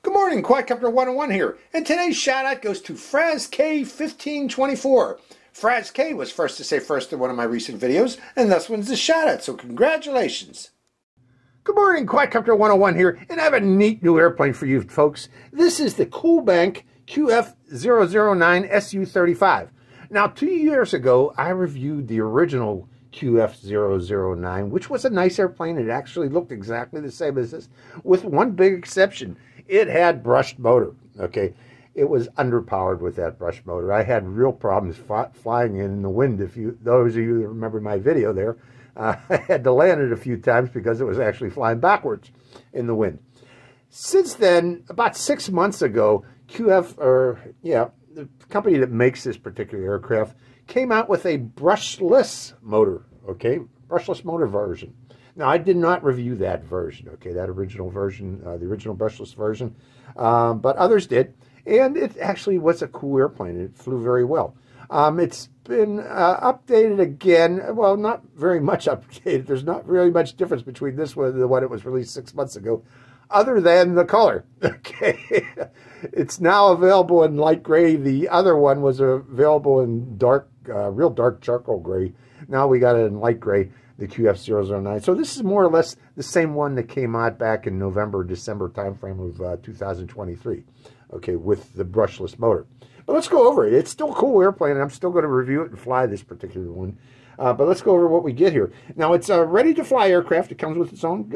Good morning, Quadcopter 101 here, and today's shout-out goes to Fraz K1524. Fraz K was first to say first in one of my recent videos, and thus wins the shout-out, so congratulations. Good morning, Quadcopter 101 here, and I have a neat new airplane for you folks. This is the Coolbank QF009 SU-35. Now, 2 years ago, I reviewed the original QF009, which was a nice airplane. It actually looked exactly the same as this, with one big exception. It had brushed motor, okay? It was underpowered with that brushed motor. I had real problems flying in the wind. Those of you that remember my video there, I had to land it a few times because it was actually flying backwards in the wind. Since then, about 6 months ago, the company that makes this particular aircraft came out with a brushless motor, okay? Brushless motor version. Now, I did not review that version, okay, that original version, the original brushless version, but others did, and it actually was a cool airplane. It flew very well. It's been updated again. Well, not very much updated. There's not really much difference between this one and the one that was released 6 months ago, other than the color, okay? It's now available in light gray. The other one was available in dark, real dark charcoal gray. Now we got it in light gray, the QF009. So this is more or less the same one that came out back in November, December timeframe of 2023, okay, with the brushless motor. But let's go over it. It's still a cool airplane, and I'm still going to review it and fly this particular one. But let's go over what we get here. Now, it's a ready-to-fly aircraft. It comes with its own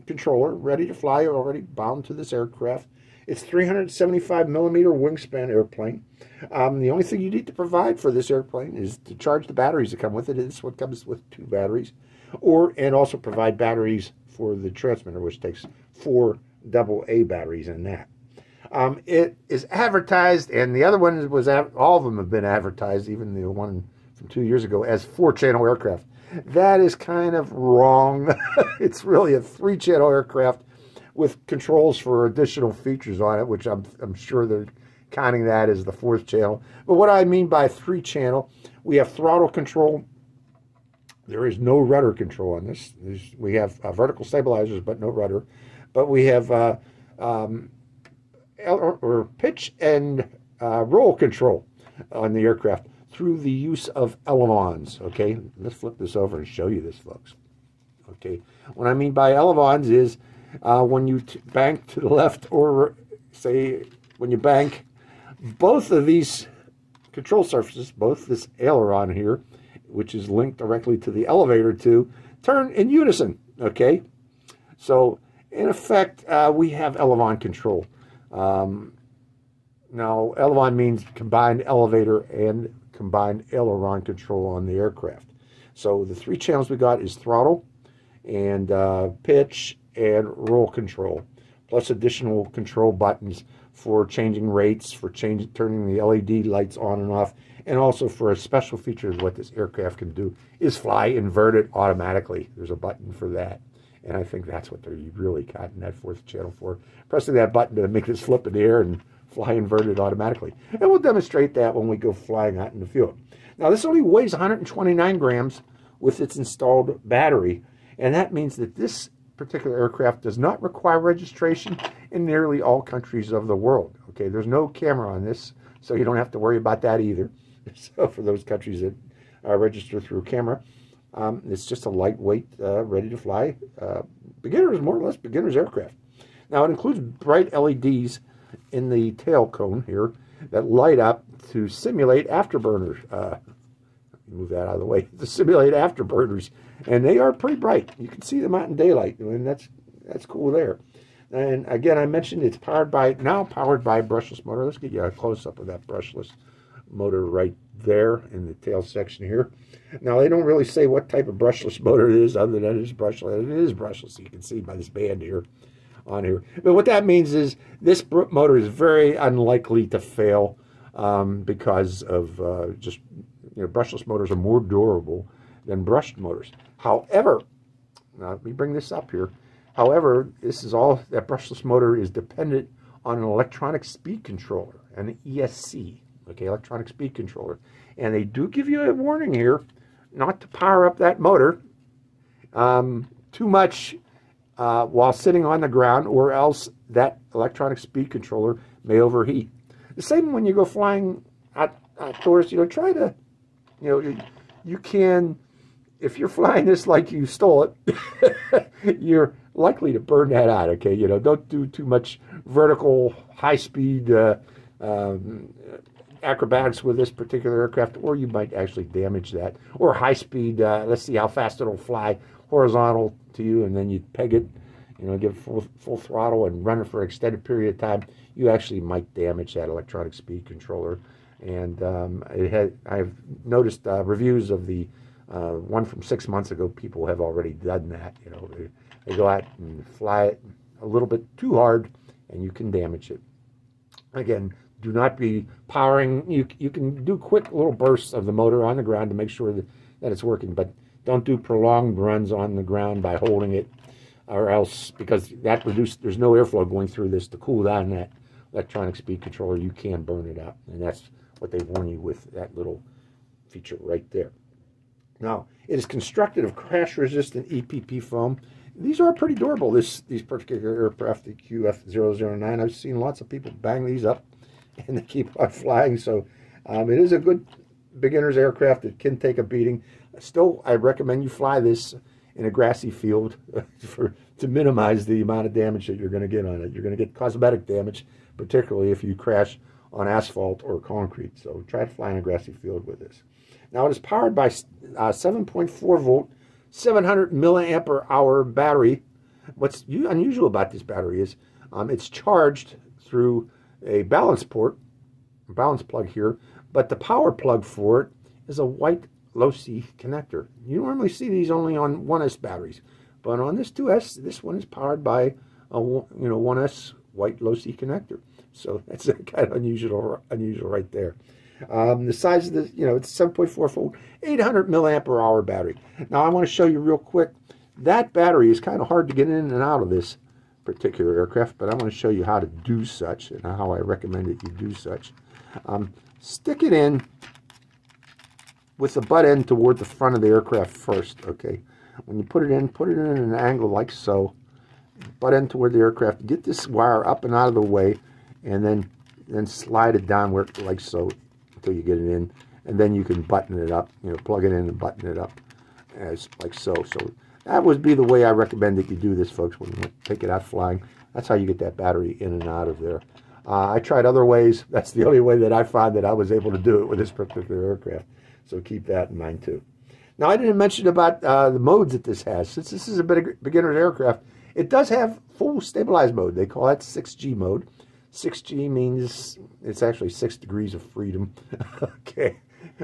controller, ready to fly, already bound to this aircraft. It's 375 millimeter wingspan airplane. The only thing you need to provide for this airplane is to charge the batteries that come with it. This one comes with 2 batteries, and also provide batteries for the transmitter, which takes 4 AA batteries in that. It is advertised, and the other one was, all of them have been advertised, even the one from 2 years ago, as 4-channel aircraft. That is kind of wrong. It's really a 3-channel aircraft with controls for additional features on it, which I'm sure they're counting that as the 4th channel. But what I mean by 3-channel, we have throttle control. There is no rudder control on this. We have vertical stabilizers, but no rudder. But we have pitch and roll control on the aircraft through the use of elevons, okay? Let's flip this over and show you this, folks. Okay, what I mean by elevons is when you bank to the left, or say when you bank, both of these control surfaces, both this aileron here, which is linked directly to the elevator turn in unison, okay? So, in effect, we have elevon control. Now, elevon means combined elevator and combined aileron control on the aircraft. So the 3 channels we got is throttle and pitch and roll control, plus additional control buttons for changing rates, for turning the LED lights on and off, and also for a special feature of what this aircraft can do is fly inverted automatically. There's a button for that, and I think that's what they're really got in that 4th channel for, pressing that button to make this flip in the air and fly inverted automatically. And we'll demonstrate that when we go flying out in the field. Now, this only weighs 129 grams with its installed battery, and that means that this particular aircraft does not require registration in nearly all countries of the world. Okay, there's no camera on this, so you don't have to worry about that either. So for those countries that register through camera, it's just a lightweight, ready-to-fly more or less beginner's aircraft. Now, it includes bright LEDs in the tail cone here that light up to simulate afterburners. Move that out of the way. To simulate afterburners, and they are pretty bright. You can see them out in daylight, and that's cool there. And again, I mentioned it's now powered by a brushless motor. Let's get you a close-up of that brushless motor right there in the tail section here. Now, they don't really say what type of brushless motor it is, other than it's brushless. It is brushless, you can see by this band here on here. But what that means is this motor is very unlikely to fail because of brushless motors are more durable than brushed motors. However, now let me bring this up here. However, that brushless motor is dependent on an electronic speed controller, an ESC, okay, electronic speed controller. And they do give you a warning here not to power up that motor too much while sitting on the ground, or else that electronic speed controller may overheat. The same when you go flying outdoors, try to, you can, if you're flying this like you stole it, you're likely to burn that out, okay? Don't do too much vertical, high-speed acrobatics with this particular aircraft, or you might actually damage that. Or high-speed, let's see how fast it'll fly horizontal to you, and then you peg it, give it full throttle and run it for an extended period of time. You actually might damage that electronic speed controller. And I've noticed reviews of the one from 6 months ago. People have already done that. They go out and fly it a little bit too hard, and you can damage it. Again, do not be powering. You can do quick little bursts of the motor on the ground to make sure that it's working, but don't do prolonged runs on the ground by holding it, or else, because there's no airflow going through this to cool down that electronic speed controller. You can burn it out, and that's what they warn you with that little feature right there. Now, it is constructed of crash-resistant EPP foam. These are pretty durable, these particular aircraft, the QF009. I've seen lots of people bang these up, and they keep on flying. So it is a good beginner's aircraft. It can take a beating. Still, I recommend you fly this in a grassy field to minimize the amount of damage that you're going to get on it. You're going to get cosmetic damage, particularly if you crash on asphalt or concrete. So try to fly in a grassy field with this. Now, it is powered by 7.4 volt, 700 milliampere hour battery. What's unusual about this battery is it's charged through a balance plug here, but the power plug for it is a white low-C connector. You normally see these only on 1S batteries, but on this 2S, this one is powered by a 1S white low-C connector. So that's kind of unusual right there. The size of the, it's 7.4 volt, 800 milliampere hour battery. Now I want to show you real quick. That battery is kind of hard to get in and out of this particular aircraft, but I'm going to show you how to do such and how I recommend that you do such. Stick it in with the butt end toward the front of the aircraft first, okay? When you put it in an angle like so, butt end toward the aircraft. Get this wire up and out of the way, and then slide it downward like so until you get it in, and then you can button it up, plug it in and button it up as like so. So that would be the way I recommend that you do this, folks, when you take it out flying. That's how you get that battery in and out of there. I tried other ways. That's the only way that I found that I was able to do it with this particular aircraft. So keep that in mind too. Now, I didn't mention about the modes that this has. Since this is a beginner's aircraft, it does have full stabilized mode. They call that 6G mode. 6G means it's actually 6 degrees of freedom, okay,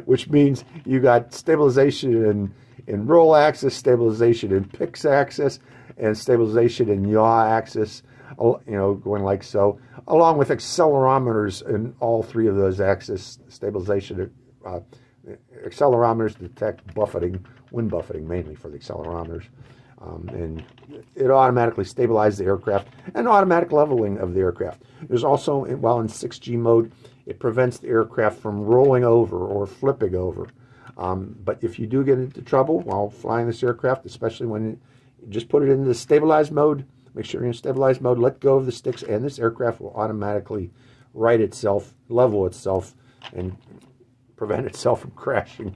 which means you got stabilization in roll axis, stabilization in pitch axis, and stabilization in yaw axis, going like so, along with accelerometers in all three of those axes. Stabilization, accelerometers detect buffeting, wind buffeting mainly for the accelerometers. And it automatically stabilizes the aircraft and automatic leveling of the aircraft. There's also, while in 6G mode, it prevents the aircraft from rolling over or flipping over. But if you do get into trouble while flying this aircraft, especially when you just put it into the stabilized mode, make sure you're in stabilized mode, let go of the sticks, and this aircraft will automatically right itself, level itself, and prevent itself from crashing.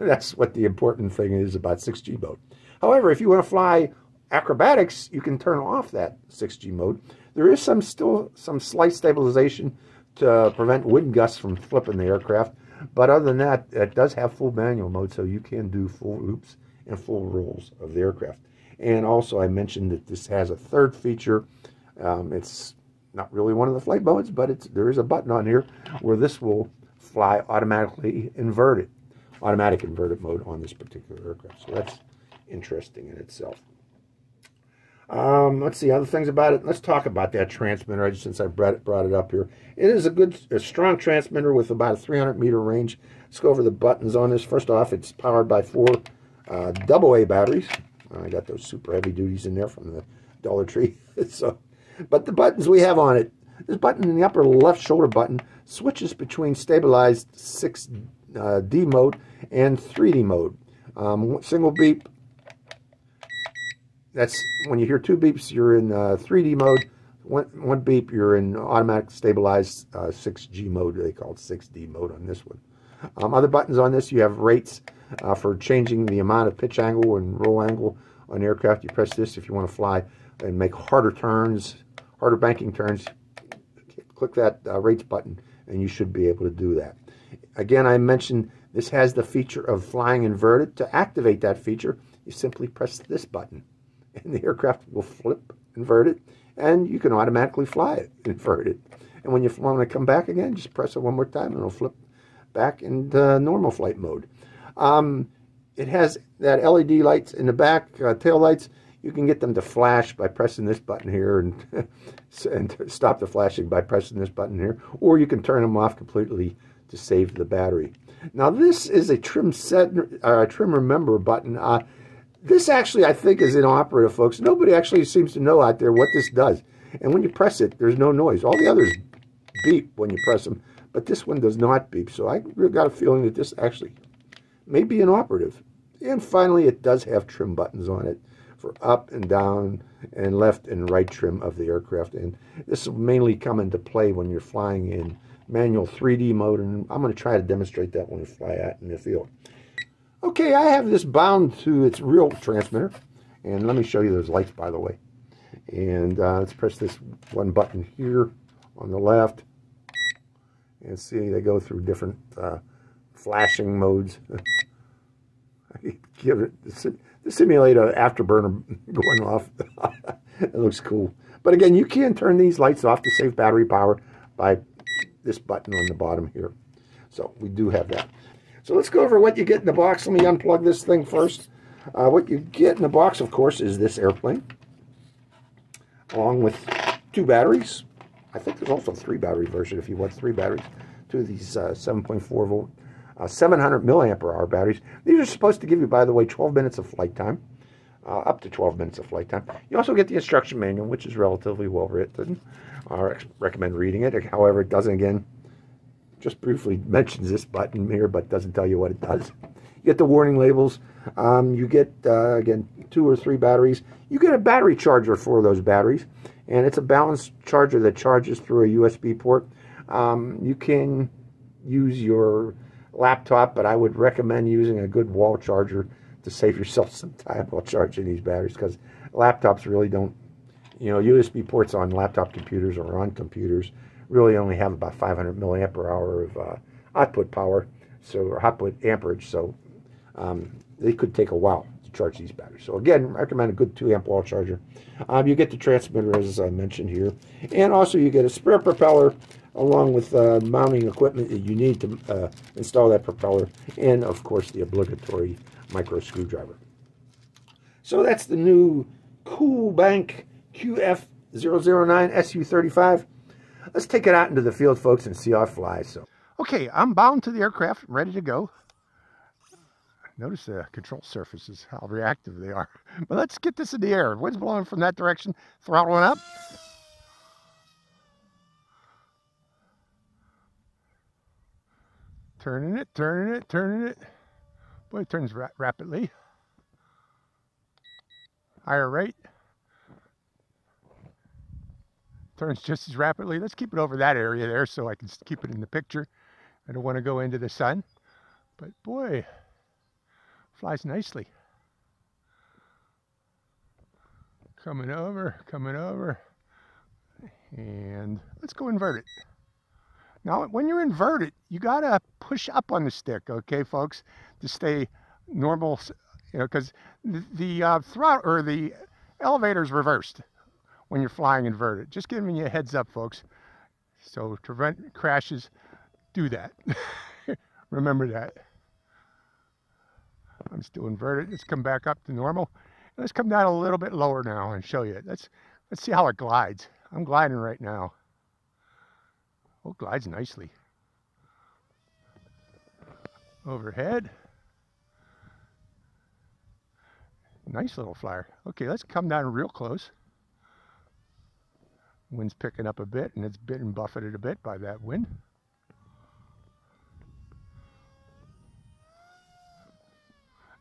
That's what the important thing is about 6G mode. However, if you want to fly acrobatics, you can turn off that 6G mode. There is still some slight stabilization to prevent wind gusts from flipping the aircraft. But other than that, it does have full manual mode, so you can do full loops and full rolls of the aircraft. And also, I mentioned that this has a third feature. It's not really one of the flight modes, but there is a button on here where this will fly automatically inverted, automatic inverted mode on this particular aircraft. So that's interesting in itself. Let's see other things about it. Let's talk about that transmitter since I brought it up here. It is a strong transmitter with about a 300-meter range. Let's go over the buttons on this. First off, it's powered by 4 AA batteries. I got those super heavy duties in there from the Dollar Tree. But the buttons we have on it, this button in the upper left shoulder button switches between stabilized 6D mode and 3D mode. Single beep that's when you hear 2 beeps, you're in 3D mode. One beep, you're in automatic stabilized 6G mode. They call it 6D mode on this one. Other buttons on this, you have rates for changing the amount of pitch angle and roll angle on aircraft. You press this if you want to fly and make harder turns, harder banking turns. Click that rates button and you should be able to do that. Again, I mentioned this has the feature of flying inverted. To activate that feature, you simply press this button and the aircraft will flip inverted and you can automatically fly it inverted. And when you want to come back again, just press it one more time and it'll flip back into normal flight mode. It has that LED lights in the back, tail lights. You can get them to flash by pressing this button here and, and stop the flashing by pressing this button here. Or you can turn them off completely to save the battery. Now this is a trim remember button. This actually I think is inoperative, folks. Nobody actually seems to know out there what this does. And when you press it, there's no noise. All the others beep when you press them, but this one does not beep. So I got a feeling that this actually may be inoperative. And finally, it does have trim buttons on it for up and down and left and right trim of the aircraft. And this will mainly come into play when you're flying in manual 3D mode, and I'm going to try to demonstrate that when we fly out in the field. Okay, I have this bound to its real transmitter, and let me show you those lights, by the way. And let's press this one button here on the left, and see they go through different flashing modes. Give it to simulate an afterburner going off. It looks cool. But again, you can turn these lights off to save battery power by this button on the bottom here. So we do have that. So let's go over what you get in the box. Let me unplug this thing first. What you get in the box, of course, is this airplane, along with 2 batteries. I think there's also a 3 battery version if you want 3 batteries. 2 of these 7.4 volt, 700 milliampere hour batteries. These are supposed to give you, by the way, 12 minutes of flight time, up to 12 minutes of flight time. You also get the instruction manual, which is relatively well written. I recommend reading it. However, it doesn't, again, just briefly mentions this button here, but doesn't tell you what it does. You get the warning labels. You get, again, 2 or 3 batteries. You get a battery charger for those batteries, and it's a balanced charger that charges through a USB port. You can use your laptop, but I would recommend using a good wall charger to save yourself some time while charging these batteries, because laptops really don't, you know, USB ports on laptop computers or on computers really only have about 500 milliampere hour of output power, so, or output amperage, so they could take a while to charge these batteries. So again, I recommend a good 2 amp wall charger. You get the transmitter, as I mentioned here, and also you get a spare propeller along with mounting equipment that you need to install that propeller, and of course the obligatory micro screwdriver. So that's the new Coolbank QF009 SU-35. Let's take it out into the field, folks, and see how it flies. So, okay, I'm bound to the aircraft, ready to go. Notice the control surfaces, how reactive they are. But let's get this in the air. Wind's blowing from that direction, throttling up. Turning it, turning it, turning it. Boy, it turns rapidly. Higher rate. Turns just as rapidly. Let's keep it over that area there so I can keep it in the picture. I don't want to go into the sun. But boy, flies nicely. Coming over. And let's go invert it. Now, when you're inverted, you gotta push up on the stick, okay, folks, to stay normal, you know, because the throttle or the elevator is reversed when you're flying inverted. Just giving you a heads up, folks. So to prevent crashes, do that. Remember that. I'm still inverted. Let's come back up to normal. Let's come down a little bit lower now and show you. Let's see how it glides. I'm gliding right now. Oh, glides nicely. Overhead. Nice little flyer. Okay, let's come down real close. Wind's picking up a bit, and it's been buffeted a bit by that wind.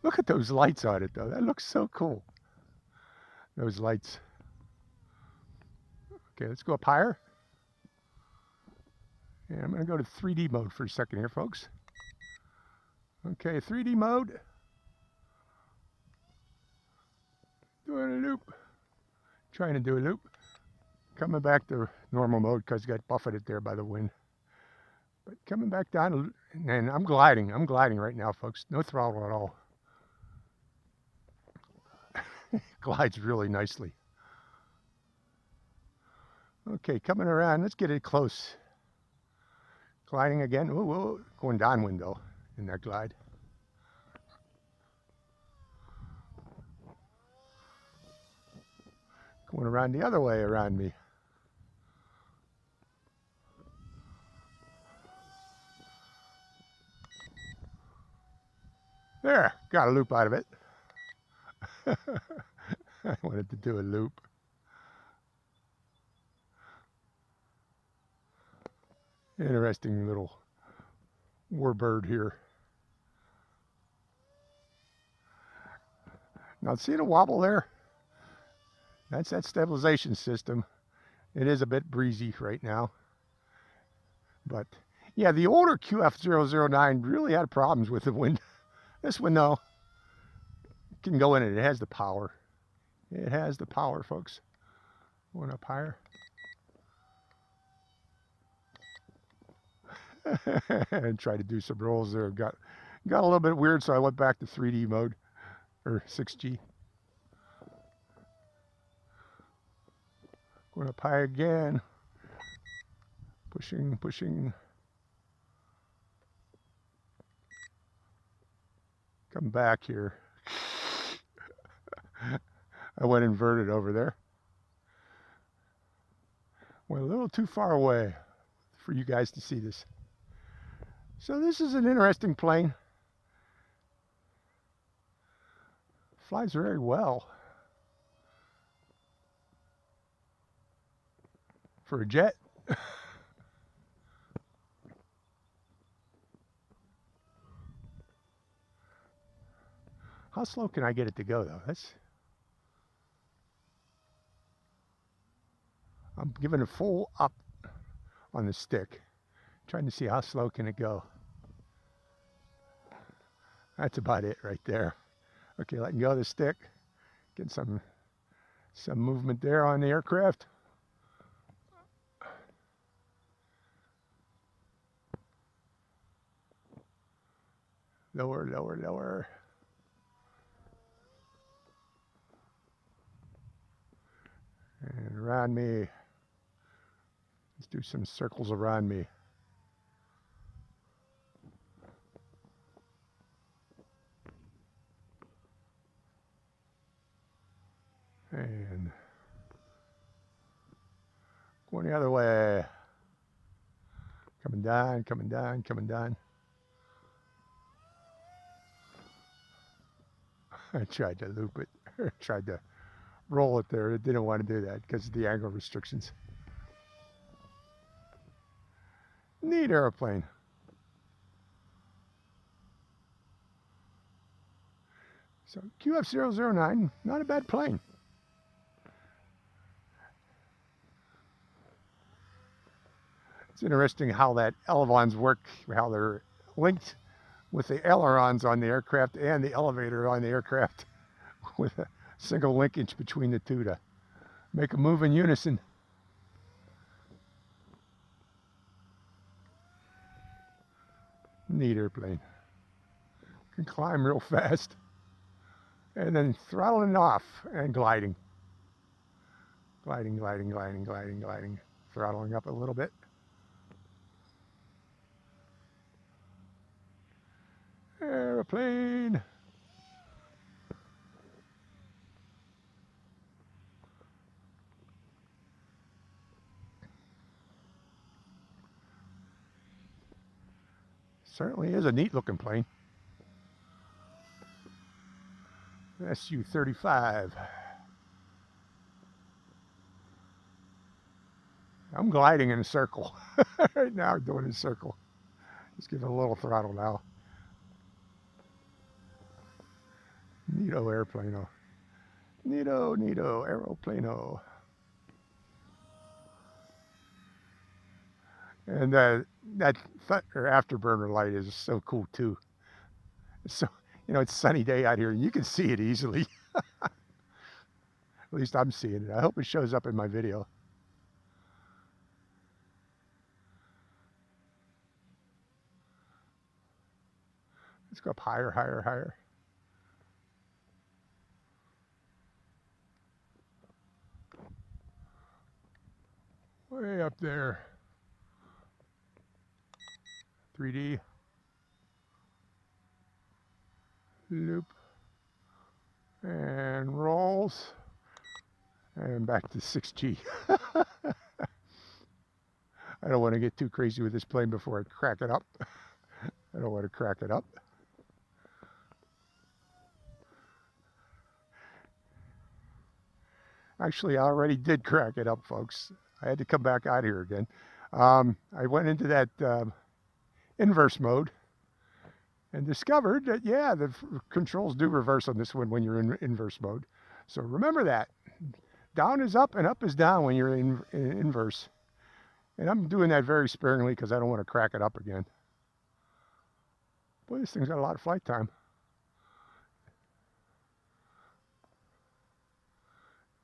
Look at those lights on it, though. That looks so cool. those lights. Okay, let's go up higher. And I'm going to go to 3D mode for a second here, folks. Okay, 3D mode. Doing a loop. Trying to do a loop. Coming back to normal mode because it got buffeted there by the wind. But coming back down, and I'm gliding. I'm gliding right now, folks. No throttle at all. Glides really nicely. Okay, coming around. Let's get it close. Gliding again. Whoa, whoa. Going downwind though in that glide. Going around the other way around me. There, got a loop out of it. I wanted to do a loop. Interesting little warbird here. Now see the wobble there? That's that stabilization system. It is a bit breezy right now. But yeah, the older QF009 really had problems with the wind. This one though, can go in it. It has the power. It has the power, folks. Going up higher. And try to do some rolls there. Got a little bit weird, so I went back to 3D mode, or 6G. Going up high again. Pushing, pushing. Come back here. I went inverted over there. Went a little too far away for you guys to see this. So this is an interesting plane. Flies very well. For a jet. How slow can I get it to go though? I'm giving it full up on the stick. Trying to see how slow can it go. That's about it right there. Okay, letting go of the stick. Get some movement there on the aircraft. Lower, lower, lower. And around me. Let's do some circles around me. And going the other way. Coming down, coming down, coming down. I tried to loop it, tried to roll it there. It didn't want to do that because of the angle restrictions. Neat airplane. So QF009, not a bad plane. It's interesting how that elevons work, how they're linked with the ailerons on the aircraft and the elevator on the aircraft with a single linkage between the two to make them move in unison. Neat airplane. Can climb real fast. And then throttling off and gliding. Gliding, gliding, gliding, gliding, gliding. Throttling up a little bit. Airplane. Certainly is a neat looking plane. SU-35. I'm gliding in a circle. Right now I'm doing a circle. Just give it a little throttle now. Neato airplane. Neato, neato, aeroplano. And that afterburner light is so cool too. So, you know, it's a sunny day out here and you can see it easily. At least I'm seeing it. I hope it shows up in my video. Let's go up higher, higher, higher. Way up there. 3D. Loop. And rolls. And back to 6G. I don't want to get too crazy with this plane before I crack it up. I don't want to crack it up. Actually, I already did crack it up, folks. I had to come back out here again. I went into that inverse mode and discovered that, yeah, the controls do reverse on this one when you're in inverse mode. So remember that. Down is up and up is down when you're in inverse. And I'm doing that very sparingly because I don't want to crack it up again. Boy, this thing's got a lot of flight time.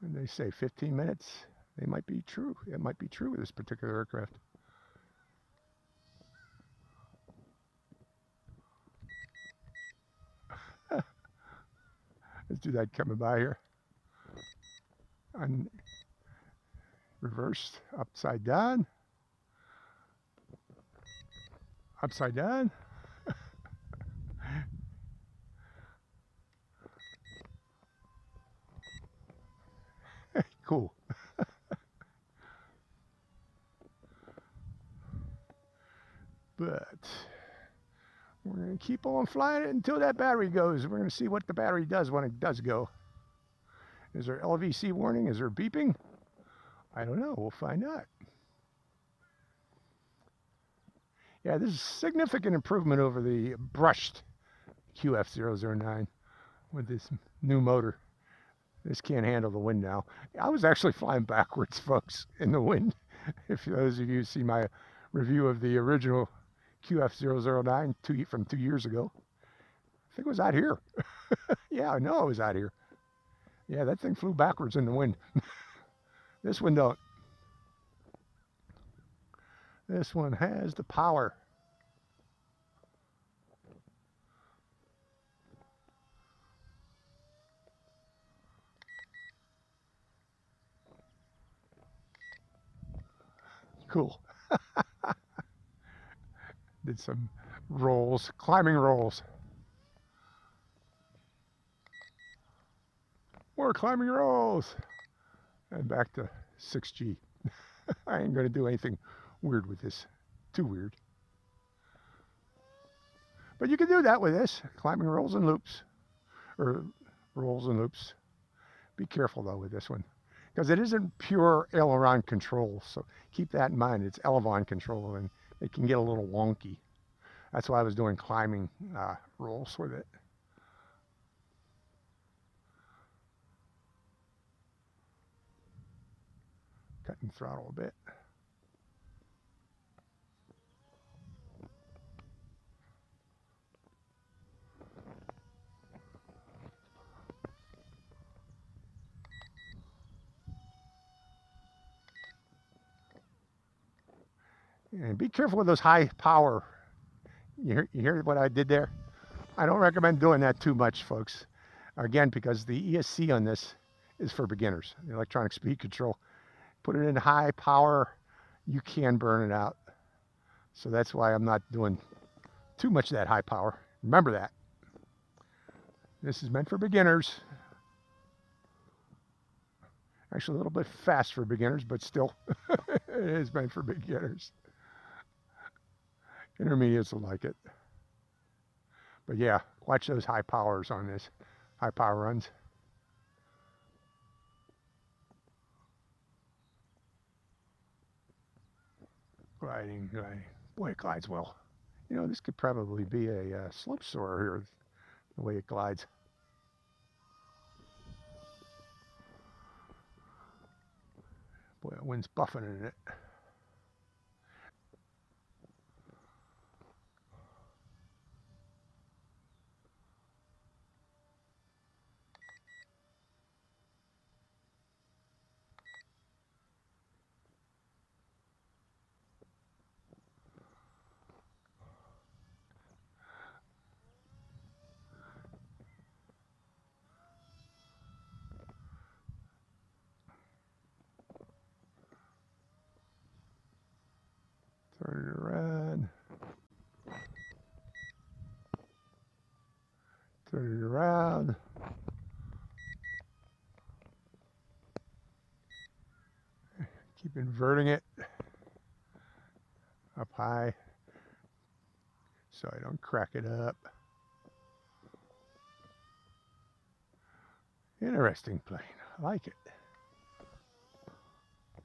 And they say 15 minutes. They might be true. It might be true with this particular aircraft. Let's do that coming by here. On reversed, upside down. Upside down. Cool. But we're going to keep on flying it until that battery goes. We're going to see what the battery does when it does go. Is there LVC warning? Is there beeping? I don't know. We'll find out. Yeah, this is a significant improvement over the brushed QF009 with this new motor. This can't handle the wind now. I was actually flying backwards, folks, in the wind. If those of you see my review of the original QF009 from 2 years ago, I think it was out here. Yeah, I know it was out here. Yeah, that thing flew backwards in the wind. This one don't. This one has the power. Cool. Did some rolls, climbing rolls. More climbing rolls. And back to 6G. I ain't going to do anything weird with this. Too weird. But you can do that with this. Climbing rolls and loops. Or rolls and loops. Be careful though with this one, because it isn't pure aileron control. So keep that in mind. It's elevon control and it can get a little wonky. That's why I was doing climbing rolls with it. Cutting throttle a bit. And be careful with those high power. You hear what I did there? I don't recommend doing that too much, folks. Again, because the ESC on this is for beginners, the electronic speed control. Put it in high power, you can burn it out. So that's why I'm not doing too much of that high power. Remember that. This is meant for beginners. Actually a little bit fast for beginners, but still, it is meant for beginners. Intermediates will like it. But yeah, watch those high powers on this. High power runs. Gliding, gliding. Boy, it glides well. You know, this could probably be a slope soarer here, the way it glides. Boy, that wind's buffeting in it. Turn it around. Turn it around. Keep inverting it up high so I don't crack it up. Interesting plane. I like it.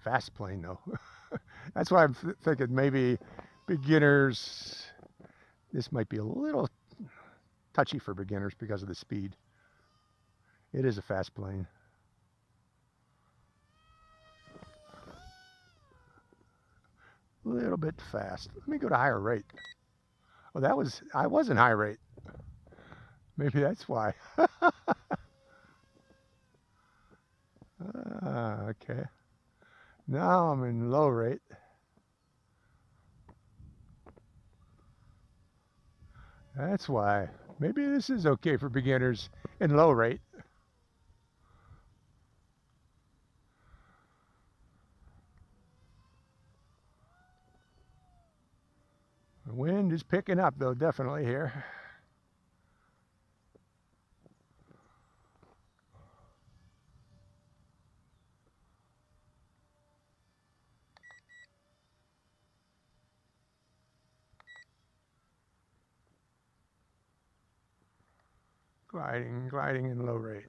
Fast plane though. That's why I'm thinking maybe beginners, this might be a little touchy for beginners because of the speed. It is a fast plane. A little bit fast. Let me go to higher rate. Oh, I was in high rate. Maybe that's why. Okay. Now I'm in low rate. That's why. Maybe this is okay for beginners in low rate. The wind is picking up though, definitely here. Gliding in low rate.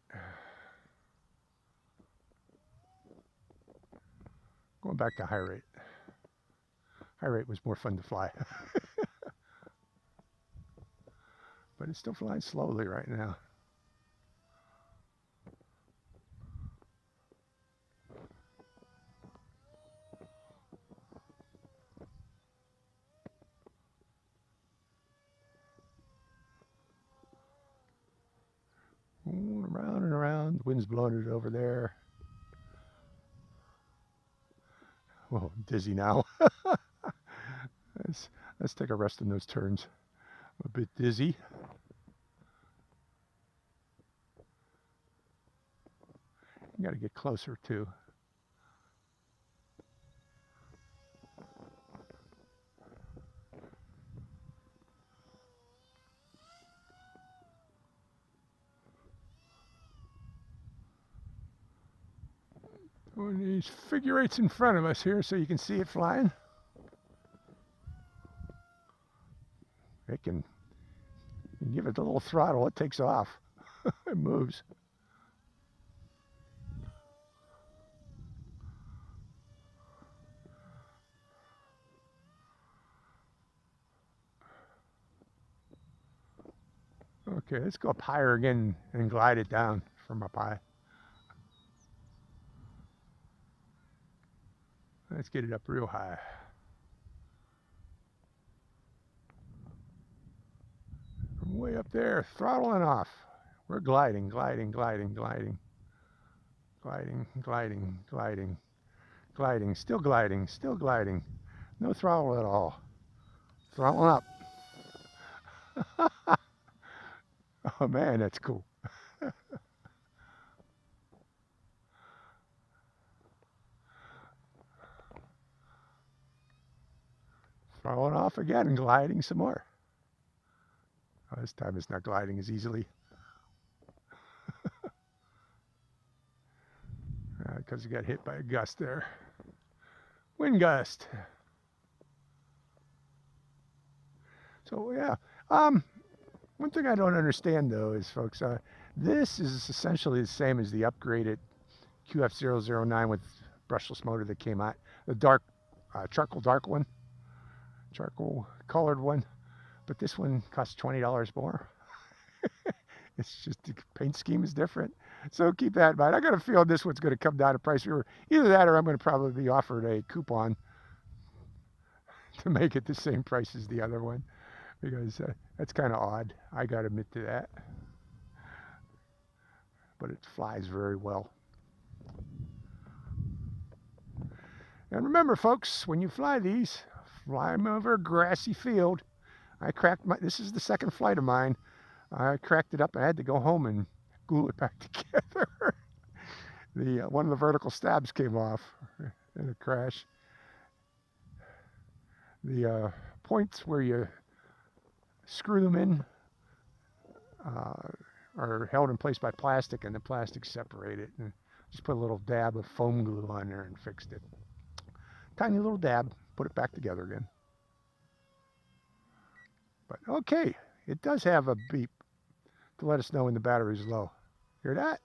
Going back to high rate. High rate was more fun to fly. But it's still flying slowly right now. Around and around. The wind's blowing it over there. Whoa, I'm dizzy now. Let's take a rest in those turns. I'm a bit dizzy. You got to get closer too. These figure eights in front of us here so you can see it flying. It can, you give it a little throttle, it takes off. It moves. Okay, let's go up higher again and glide it down from up high. Let's get it up real high. From way up there, throttling off. We're gliding, gliding, gliding, gliding. Gliding, gliding, gliding, gliding, still gliding, still gliding. No throttle at all. Throttling up. Oh man, that's cool. Throttling off again and gliding some more. Oh, this time it's not gliding as easily. Because you got hit by a gust there. Wind gust. So yeah, one thing I don't understand though is, folks, this is essentially the same as the upgraded QF009 with brushless motor that came out, the dark, charcoal dark one, charcoal colored one, but this one costs $20 more. It's just the paint scheme is different. So keep that in mind. I got a feeling this one's going to come down in price. Either that or I'm going to probably be offered a coupon to make it the same price as the other one, because that's kind of odd. I got to admit to that. But it flies very well. And remember, folks, when you fly these, fly them over a grassy field. This is the second flight of mine. I cracked it up. I had to go home and glue it back together. One of the vertical stabs came off in a crash. The points where you screw them in are held in place by plastic, and the plastic separated. And just put a little dab of foam glue on there and fixed it. Tiny little dab, put it back together again. But okay, it does have a beep to let us know when the battery's low. Hear that?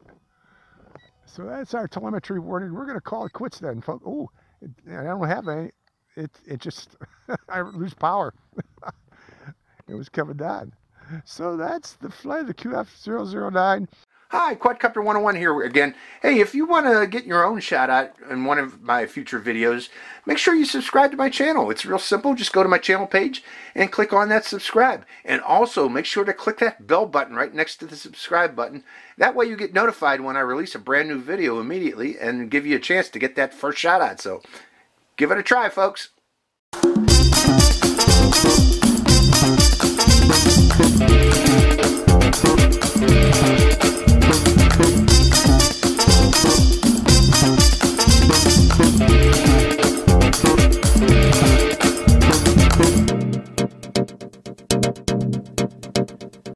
So that's our telemetry warning. We're going to call it quits then, folks. Oh, I don't have any. It just, I lose power. It was coming down. So that's the flight of the QF009. Hi, Quadcopter 101 here again. Hey, if you want to get your own shout out in one of my future videos, make sure you subscribe to my channel. It's real simple. Just go to my channel page and click on that subscribe. And also make sure to click that bell button right next to the subscribe button. That way you get notified when I release a brand new video immediately and give you a chance to get that first shout out. So give it a try, folks.